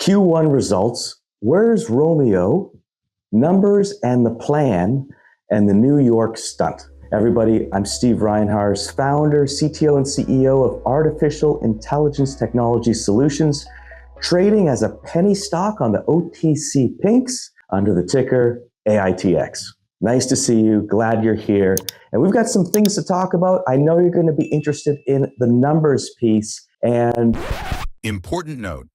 Q1 results, where's ROAMEO, numbers and the plan, and the New York stunt. Everybody, I'm Steve Reinharz, founder, CTO, and CEO of Artificial Intelligence Technology Solutions, trading as a penny stock on the OTC Pinks under the ticker AITX. Nice to see you, glad you're here. And we've got some things to talk about. I know you're going to be interested in the numbers piece and... Important note,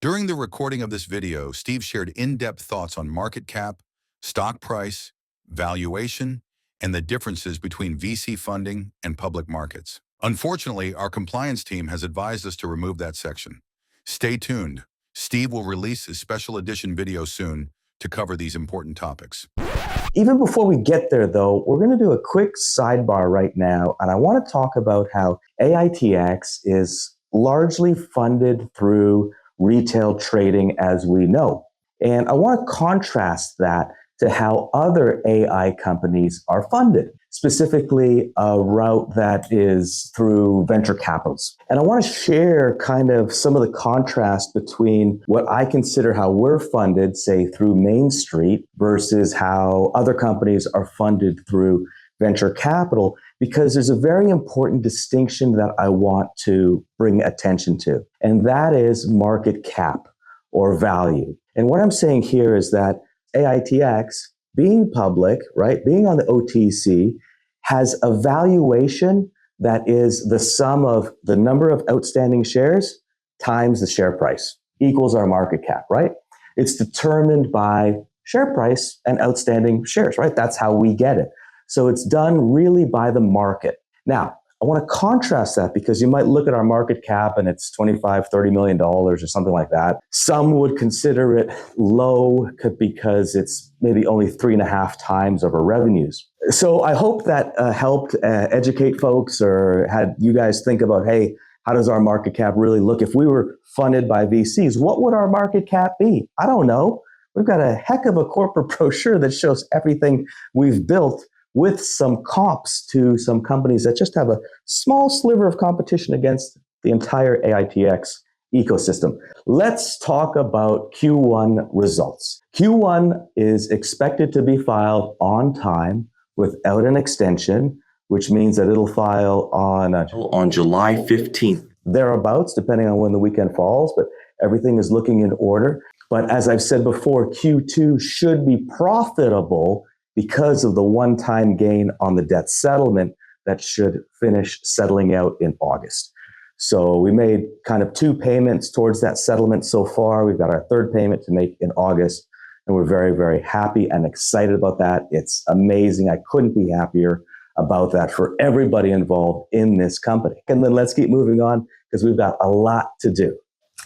during the recording of this video, Steve shared in-depth thoughts on market cap, stock price, valuation, and the differences between VC funding and public markets. Unfortunately, our compliance team has advised us to remove that section. Stay tuned. Steve will release his special edition video soon to cover these important topics. Even before we get there, though, we're going to do a quick sidebar right now, and I want to talk about how AITX is largely funded through retail trading as we know. And I want to contrast that to how other AI companies are funded, specifically a route that is through venture capitals. And I want to share kind of some of the contrast between what I consider how we're funded, say through Main Street, versus how other companies are funded through venture capital, because there's a very important distinction that I want to bring attention to, and that is market cap or value. And what I'm saying here is that AITX, being public, right, being on the OTC, has a valuation that is the sum of the number of outstanding shares times the share price equals our market cap, right? It's determined by share price and outstanding shares, right? That's how we get it. So it's done really by the market. Now, I want to contrast that because you might look at our market cap and it's $25, $30 million or something like that. Some would consider it low because it's maybe only 3.5 times of our revenues. So I hope that helped educate folks or had you guys think about, hey, how does our market cap really look? If we were funded by VCs, what would our market cap be? I don't know. We've got a heck of a corporate brochure that shows everything we've built, with some comps to some companies that just have a small sliver of competition against the entire AITX ecosystem. Let's talk about Q1 results. Q1 is expected to be filed on time without an extension, which means that it'll file on July 15th. Thereabouts, depending on when the weekend falls, but everything is looking in order. But as I've said before, Q2 should be profitable because of the one-time gain on the debt settlement that should finish settling out in August. So we made kind of 2 payments towards that settlement so far. We've got our 3rd payment to make in August, and we're very, very happy and excited about that. It's amazing. I couldn't be happier about that for everybody involved in this company. And then let's keep moving on because we've got a lot to do.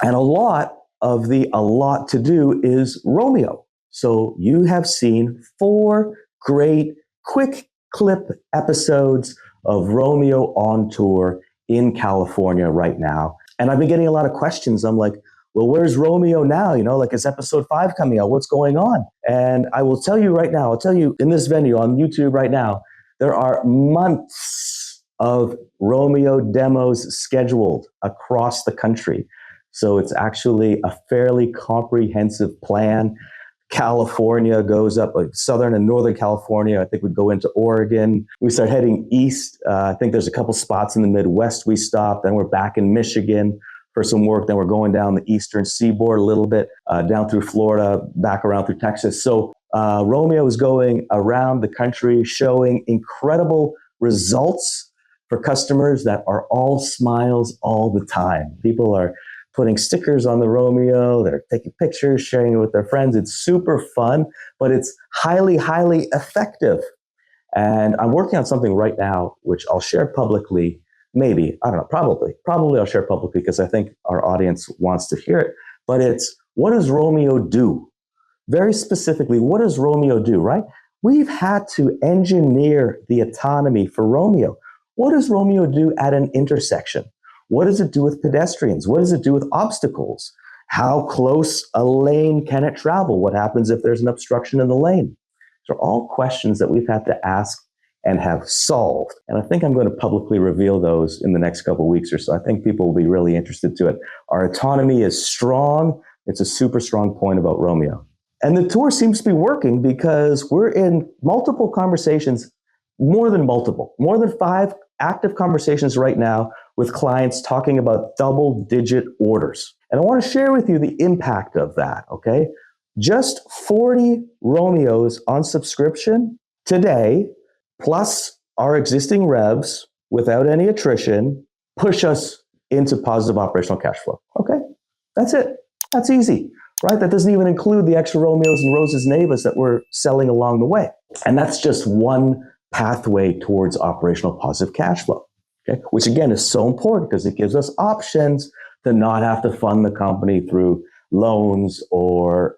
And a lot to do is ROAMEO. So you have seen 4 great quick clip episodes of ROAMEO on tour in California right now. And I've been getting a lot of questions. I'm like, well, where's ROAMEO now? You know, like is episode 5 coming out? What's going on? And I will tell you right now, I'll tell you in this venue on YouTube right now, there are months of ROAMEO demos scheduled across the country. So it's actually a fairly comprehensive plan. California goes up, like Southern and Northern California. I think we go into Oregon. We start heading east. I think there's a couple spots in the Midwest we stop. Then we're back in Michigan for some work. Then we're going down the eastern seaboard a little bit, down through Florida, back around through Texas. So ROAMEO is going around the country showing incredible results for customers that are all smiles all the time. People are putting stickers on the ROAMEO, they're taking pictures, sharing it with their friends. It's super fun, but it's highly, highly effective. And I'm working on something right now, which I'll share publicly, maybe, I don't know, probably I'll share publicly because I think our audience wants to hear it. But it's, what does ROAMEO do? Very specifically, what does ROAMEO do, right? We've had to engineer the autonomy for ROAMEO. What does ROAMEO do at an intersection? What does it do with pedestrians? What does it do with obstacles? How close a lane can it travel? What happens if there's an obstruction in the lane? These are all questions that we've had to ask and have solved. And I think I'm going to publicly reveal those in the next couple of weeks or so. I think people will be really interested to it. Our autonomy is strong. It's a super strong point about ROAMEO. And the tour seems to be working because we're in multiple conversations, more than 5 active conversations right now with clients talking about double-digit orders. And I want to share with you the impact of that, okay? Just 40 ROAMEOs on subscription today, plus our existing revs without any attrition, push us into positive operational cash flow. Okay, that's it. That's easy, right? That doesn't even include the extra ROAMEOs and Roses and Avas that we're selling along the way. And that's just one pathway towards operational positive cash flow, okay? Which again is so important because it gives us options to not have to fund the company through loans or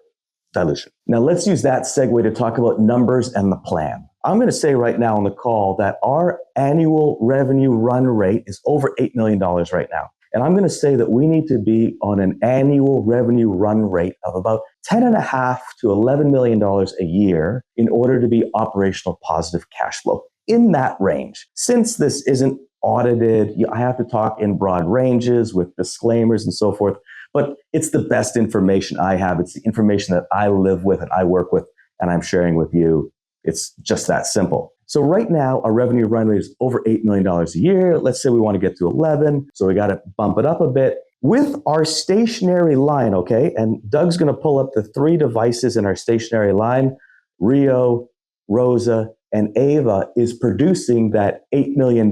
dilution. Now let's use that segue to talk about numbers and the plan. I'm going to say right now on the call that our annual revenue run rate is over $8 million right now. And I'm going to say that we need to be on an annual revenue run rate of about $10.5 to $11 million a year in order to be operational positive cash flow, in that range. Since this isn't audited, I have to talk in broad ranges with disclaimers and so forth, but it's the best information I have. It's the information that I live with and I work with and I'm sharing with you. It's just that simple. So right now, our revenue run rate is over $8 million a year. Let's say we want to get to 11. So we got to bump it up a bit with our stationary line, okay? And Doug's going to pull up the 3 devices in our stationary line. Rio, Rosa, and Ava is producing that $8 million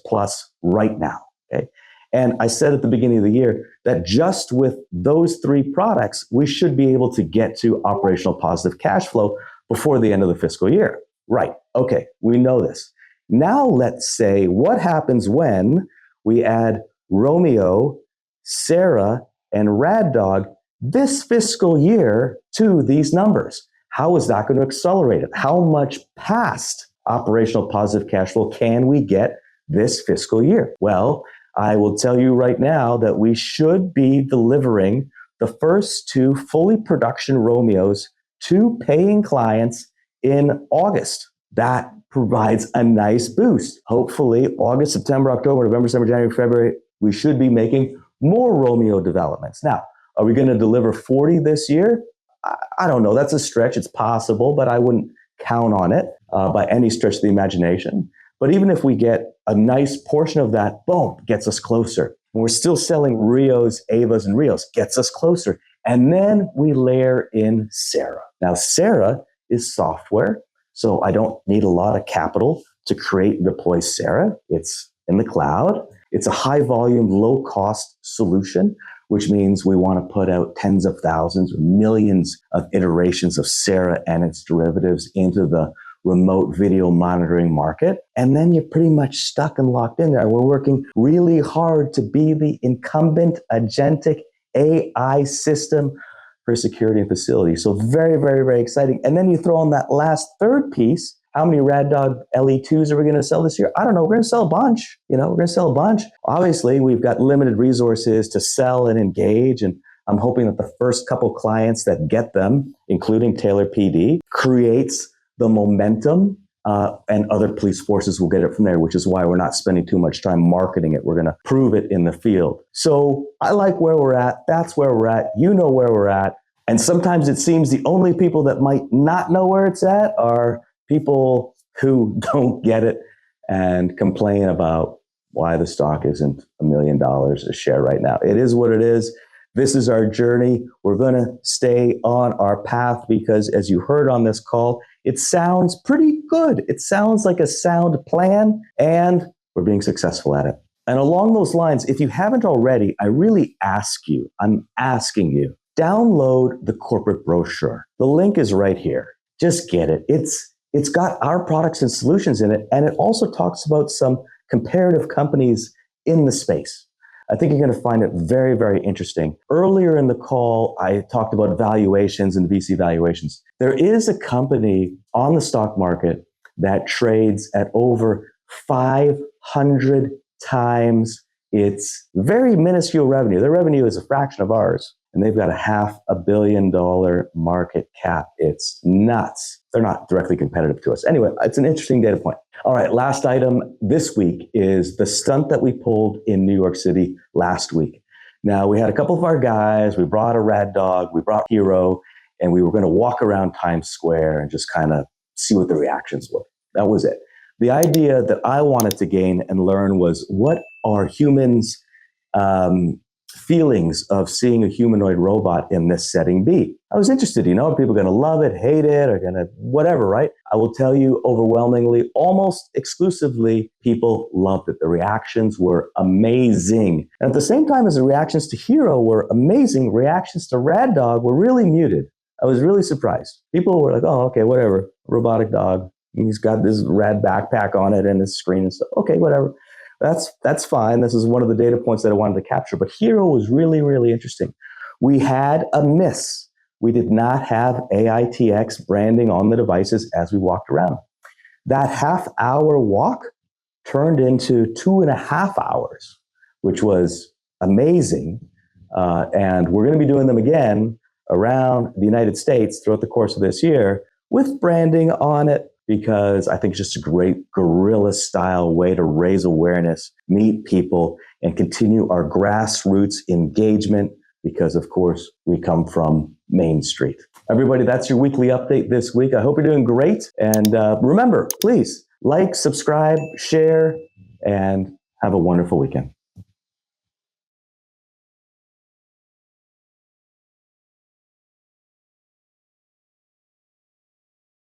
plus right now, okay? And I said at the beginning of the year that just with those 3 products, we should be able to get to operational positive cash flow before the end of the fiscal year. Right, okay, we know this. Now let's say what happens when we add ROAMEO, SARA, and RADDOG this fiscal year to these numbers. How is that going to accelerate it? How much past operational positive cash flow can we get this fiscal year? Well, I will tell you right now that we should be delivering the first 2 fully production ROAMEOs to paying clients in August. That provides a nice boost. Hopefully, August, September, October, November, December, January, February, we should be making more ROAMEO developments. Now, are we going to deliver 40 this year? I don't know. That's a stretch. It's possible, but I wouldn't count on it by any stretch of the imagination. But even if we get a nice portion of that, boom, gets us closer. And we're still selling Rios, Avas, and Rios, gets us closer. And then we layer in SARA. Now, SARA is software, so I don't need a lot of capital to create and deploy SARA. It's in the cloud. It's a high volume, low cost solution, which means we want to put out tens of thousands or millions of iterations of SARA and its derivatives into the remote video monitoring market. And then you're pretty much stuck and locked in there. We're working really hard to be the incumbent agentic AI system for security and facility. So very, very, very exciting. And then you throw on that last third piece. How many RADDOG LE2s are we going to sell this year? I don't know. We're going to sell a bunch. We're going to sell a bunch. Obviously, we've got limited resources to sell and engage. And I'm hoping that the first couple clients that get them, including Taylor PD, creates the momentum, and other police forces will get it from there, which is why we're not spending too much time marketing it. We're going to prove it in the field. So I like where we're at. That's where we're at. You know where we're at. And sometimes it seems the only people that might not know where it's at are people who don't get it and complain about why the stock isn't $1 million a share right now. It is what it is. This is our journey. We're going to stay on our path because, as you heard on this call, it sounds pretty good. It sounds like a sound plan, and we're being successful at it. And along those lines, if you haven't already, I really I'm asking you, download the corporate brochure. The link is right here. Just get it. It's got our products and solutions in it, and it also talks about some comparative companies in the space. I think you're going to find it very, very interesting. Earlier in the call, I talked about valuations and VC valuations. There is a company on the stock market that trades at over 500 times its very minuscule revenue. Their revenue is a fraction of ours, and they've got a $500 million market cap. It's nuts. They're not directly competitive to us. Anyway, it's an interesting data point. All right, last item this week is the stunt that we pulled in New York City last week. Now, we had a couple of our guys, we brought a RADDOG, we brought Hero, and we were going to walk around Times Square and just kind of see what the reactions were. That was it. The idea that I wanted to gain and learn was, what are humans' feelings of seeing a humanoid robot in this setting be? I was interested, are people going to love it, hate it, or going to whatever, right? I will tell you overwhelmingly, almost exclusively, people loved it. The reactions were amazing. And at the same time as the reactions to Hero were amazing, reactions to RADDOG were really muted. I was really surprised. People were like, oh, okay, whatever, robotic dog. He's got this rad backpack on it and his screen and stuff. Okay, whatever. That's fine. This is one of the data points that I wanted to capture. But Hero was really, really interesting. We had a miss. We did not have AITX branding on the devices as we walked around. That half-hour walk turned into 2.5 hours, which was amazing. And we're going to be doing them again around the United States throughout the course of this year with branding on it, because I think it's just a great guerrilla-style way to raise awareness, meet people, and continue our grassroots engagement, because, of course, we come from Main Street. Everybody, that's your weekly update this week. I hope you're doing great. And remember, please like, subscribe, share, and have a wonderful weekend.